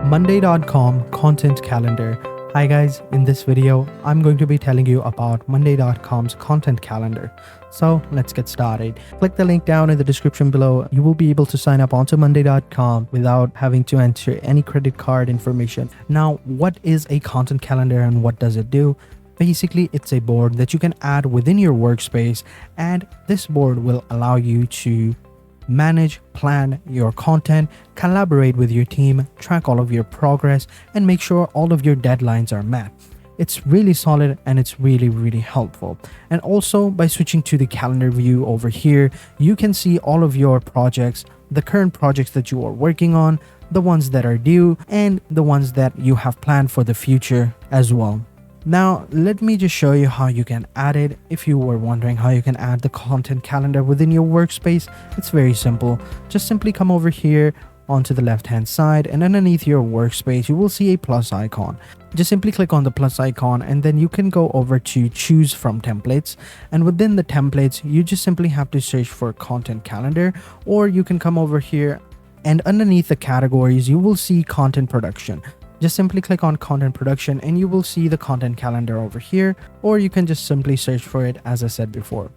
Monday.com content calendar. Hi guys, in this video, I'm going to be telling you about Monday.com's content calendar. So let's get started. Click the link down in the description below. You will be able to sign up onto Monday.com without having to enter any credit card information. Now, what is a content calendar and what does it do? Basically, it's a board that you can add within your workspace, and this board will allow you to manage, plan your content, collaborate with your team, track all of your progress, and make sure all of your deadlines are met. It's really solid and it's really helpful. And also, by switching to the calendar view over here, you can see all of your projects, the current projects that you are working on, the ones that are due, and the ones that you have planned for the future as well. Now, let me just show you how you can add it. If you were wondering how you can add the content calendar within your workspace, it's very simple. Just simply come over here onto the left hand side, and underneath your workspace, you will see a plus icon. Just simply click on the plus icon, and then you can go over to choose from templates. And within the templates, you just simply have to search for content calendar, or you can come over here and underneath the categories, you will see content production. Just simply click on content production and you will see the content calendar over here, or you can just simply search for it as I said before.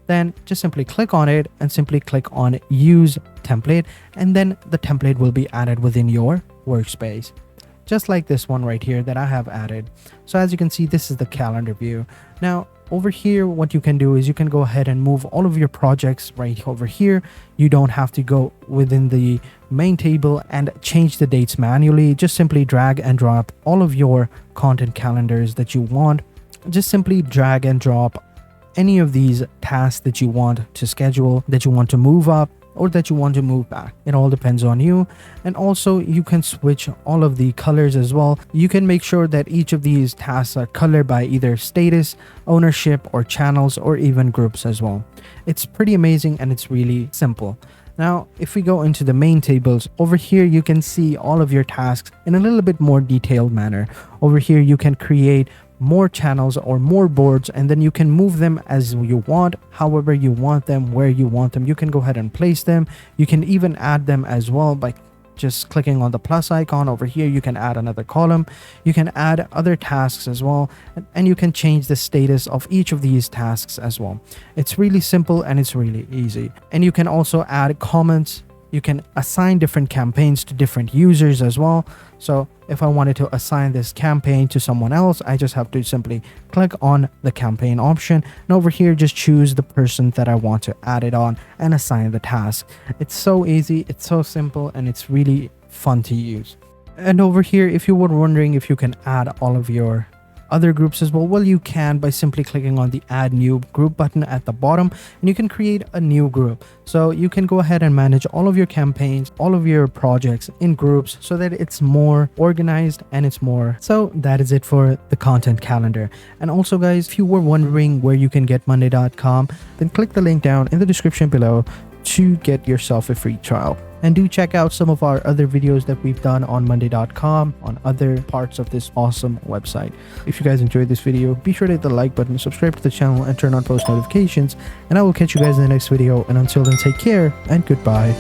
Then just simply click on it and simply click on use template, and then the template will be added within your workspace. Just like this one right here that I have added. So as you can see, this is the calendar view. Now over here, what you can do is you can go ahead and move all of your projects right over here. You don't have to go within the main table and change the dates manually. Just simply drag and drop all of your content calendars that you want. Just simply drag and drop any of these tasks that you want to schedule, that you want to move up, or that you want to move back. It all depends on you. And also you can switch all of the colors as well. You can make sure that each of these tasks are colored by either status, ownership, or channels, or even groups as well. It's pretty amazing and it's really simple. Now, if we go into the main tables, over here you can see all of your tasks in a little bit more detailed manner. Over here you can create more channels or more boards, and then you can move them as you want, however you want them, where you want them. You can go ahead and place them. You can even add them as well by just clicking on the plus icon over here. You can add another column. You can add other tasks as well, and you can change the status of each of these tasks as well. It's really simple and it's really easy. And you can also add comments. You can assign different campaigns to different users as well. So if I wanted to assign this campaign to someone else, I just have to simply click on the campaign option, and over here just choose the person that I want to add it on and assign the task. It's so easy, it's so simple, and it's really fun to use. And over here, if you were wondering if you can add all of your other groups as well, you can by simply clicking on the add new group button at the bottom, and you can create a new group. So you can go ahead and manage all of your campaigns, all of your projects in groups, so that it's more organized and it's more. So that is it for the content calendar. And also guys, if you were wondering where you can get Monday.com, then click the link down in the description below to get yourself a free trial. And do check out some of our other videos that we've done on Monday.com, on other parts of this awesome website. If you guys enjoyed this video, be sure to hit the like button, subscribe to the channel, and turn on post notifications. And I will catch you guys in the next video. And until then, take care and goodbye.